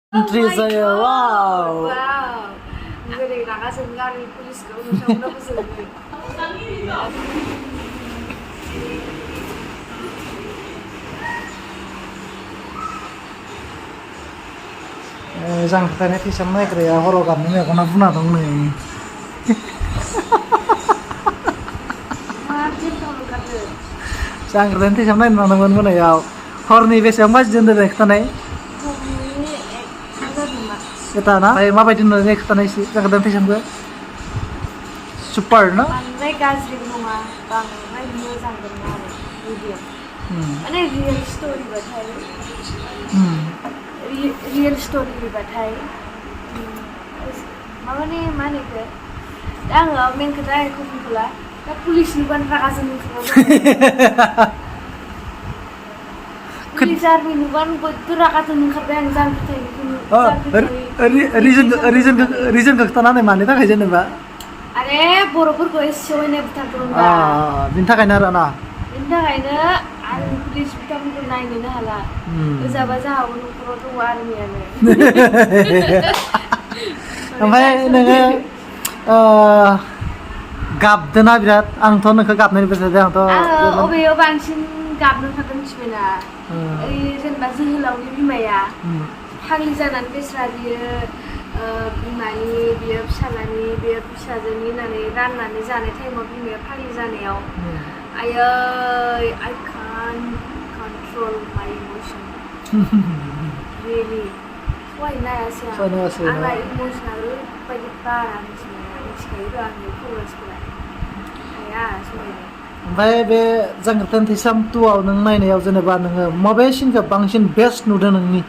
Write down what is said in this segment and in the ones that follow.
Entry saya, wow. Wow. Jadi raga senggari polis kau nusam nak pasal. Jangkhrithaini Thwisam naयग्राया हराव गाबनो मेगना बुना दं नै Jangkhrithaini Thwisam नायनो थांदोंमोन मोनायाव हरनि बेसेबां बाजिदों होनदों खिथानाय Kita na, ay mabayad din na next na si Jangkhrithaini Thisamखौ super no? Baंद्राय गाज्रि नङा बांद्राय मोजां दं आरो भिडिअ माने रियेल स्टोरी बाथाय रियेल स्टोरी बाथाय माने मानेखौ आङो मेन खोथा एखौ बुंथ'ला दा पुलिसनि बान रागा जोंनो Pulisarmi nuban betul rakyat nungkapnya yang Jangkhrithaini reason kektanan mana tak aja nih mbak? Are boro-boro gue semuanya bukan turun mbak. Minta kain arana. Minta kain ada pulis bukan turun naik nih hala. Baca awal nukro tuh warmi ane. Sampai dengan gap dana berat, angton nak gap nih berat angton. Obeyo bangsin gap nih kata nicmena. जेनेबा जोहोलावनि बिमाया फाग्लि जानानै बेस्रा बियो बिमानि बियो फिसालानि बियो फिसाजोनि होननानै राननानै जानाय टाइमाव बिमाया फाग्लि जानायाव आयै I can't control my emotion really सहायनो हायासै आंना इमोसनाल ओरैबायदि बारा मिथिखायो आंनि फरायसाफोरा हाया सहायनो ओमफ्राय बे Jangkhrithaini Thwisam 2आव नों नायनायाव जेनेबा नोङो माबे सिनखौ बांसिन बेस्ट नुदों नोंनि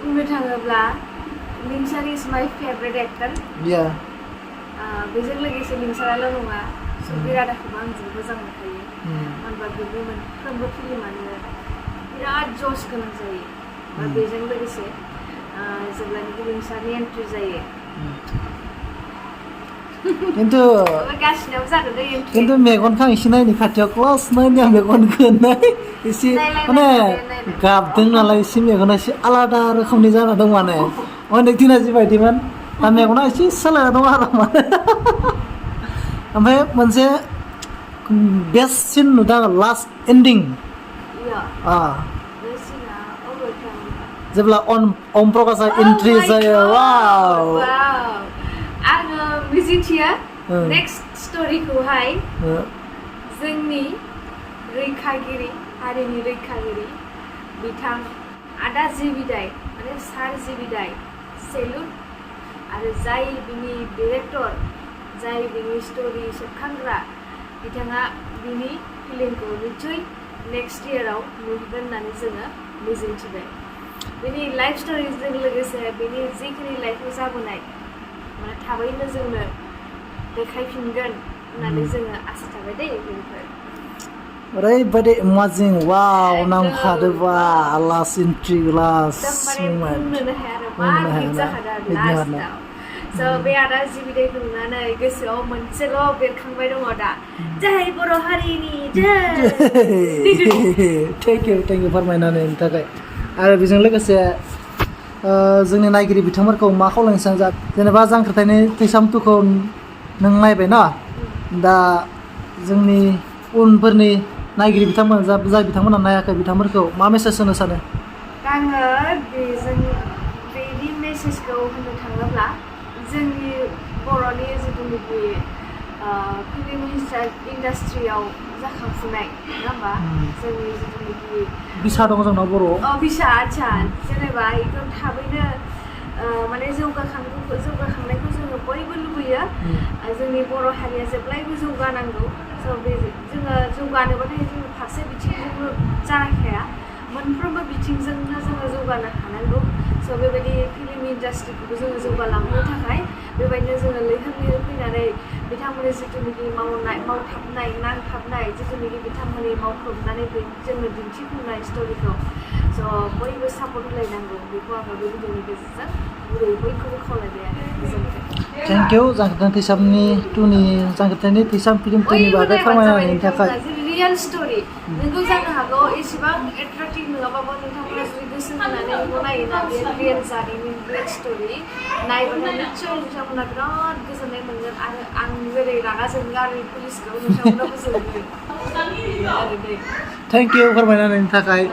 बुंनो थाङोब्ला Narzari is my favorite actor बेजों लोगोसे Narzari'ल' नङा बिराद आखुबो आं जोबोद मोजां मोनखायो मानोबा बेबो मोनफ्रोमबो फिल्मानो बिराद जस गोनां जायो बेजों लोगोसे जेब्लानाखि Narzari'नि एन्ट्रि जायो କିନ୍ତୁ मेगनखौ एसे नायनो खाथियाव क्लास नायनो मेगनखौ नाय एसे माने गाबदों नालाय एसे मेगना एसे आलादा रोखोमनि जाना दं माने अनेक दिना जिबायदिमोन दा मेगना एसे सोलायना दं आरो माने ओमफ्राय मोनसे बेस्ट सिन नुदों लास्ट एन्डिं जेब्ला ओम प्रकाशआ एन्ट्रि जायो वाव आङो मिजिंथियो नेक्स्ट स्टोरीखौहाय जोंनि रैखागिरि हारिनि रैखागिरि बिथां आदा जिबिदाय माने सार जिबिदाय सेलुट आरो जाय बिनि डिरेक्टर जाय बिनि स्टोरी सेबखांग्रा बिथाङा बिनि फिल्मखौ निश्चय नेक्स्ट इयाराव नुगोन होननानै जोङो मिजिंथिबाय बिनि लाइफ स्टोरीजों लोगोसे बिनि जिखिनि लाइफआव जाबोनाय माने थाबैनो जोंनो देखायफिनगोन होननानै जोङो आसा थाबाय दे बेनिफ्राय ओरैबायदि इमाजिं वाव नांखादोबा लास्ट एन्ट्रि लास्ट बुंनोनो हाया आरो मा जाखादों लास्टआव स' बे आदा जिबिदायखौ नुनानै गोसोआव मोनसेल' बेरखांबाय दङ दा जै बर' हारिनि जै थेंक इउ फोरमायनानै थाखाय आरो बेजों लोगोसे जोंनि नायगिरि बिथांमोनखौ मा खावलायनो सानो जेनेबा Jangkhrithaini Thwisam 2खौ नों नायबाय ना दा जोंनि उनफोरनि नायगिरि बिथांमोन जाय बिथांमोना नायाखै बिथांमोनखौ मा मेसेज होनो सानो आङो बेनि मेसेजखौ होननो थाङोब्ला जोंनि बर'नि जिथुनाखि फिल्म इन्डास्ट्रियाव जाखांफुनाय नङा होमबा जोंनि जिथुनाखि बिसा दङ जोंनाव बर'आव बिसा आच्छा जेनेबा बेखौ थाबैनो माने जौगाखांनायखौ जोङो बयबो लुबैयो जोंनि बर' हारिया जेब्लायबो जौगानांगौ स' बे जोङो जौगानोबाथाय जोङो फारसे बिथिंजोंल' जाखाया मोनफ्रोमबो बिथिंजोंनो जोङो जौगानो हानांगौ स' बेबायदि फिल्म इन्डास्ट्रिखौबो जोङो जौगालांनो थाखाय बेबायदिनो जोङो लैहोर फैनानै बिथांमोननि जिथुनाखि मावथाबनाय नांथाबनाय जिथुनाखि बिथांमोननि मावख्रबनानै जोङो दिन्थिफुंनाय स्ट'रिखौ स' बयबो सापर्ट होलायनांगौ बेखौ आङो बे भिडिअनि गेजेरजों गुरै बयखौबो खावलायबाय आरो गोजोन्थों थेंक इउ Jangkhrithaini Thwisam 2नि Jangkhrithaini Thwisam फिल्म 2नि बागै फोरमायनायनि थाखाय रियेल स्टोरी नोंगौ जानो हागौ एसेबां एट्राक्टिभ नङाबाबो नोंथांमोना जुदि गोसो गोसो होनानै बेखौ नायोना बेयो रियेल जारिमिन रियेल स्ट'रि नायबाथाय निस्सय नोंथांमोना बिराद गोजोननाय मोनगोन आरो आं जेरै रागा जोङो गारि पुलिसखौ नोंथांमोनाबो जोंगोन आरो दै थेंक इउ फोरमायनायनि थाखाय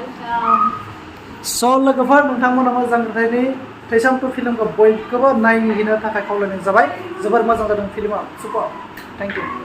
स' लोगोफोर नोंथांमोना जांख्रिथायनि थैसाम 2 फिल्मखौ बयखौबो नायहैनो थाखाय खावलायनाय जाबाय जोबोर मोजां जादों फिल्मा सुपार थेंक इउ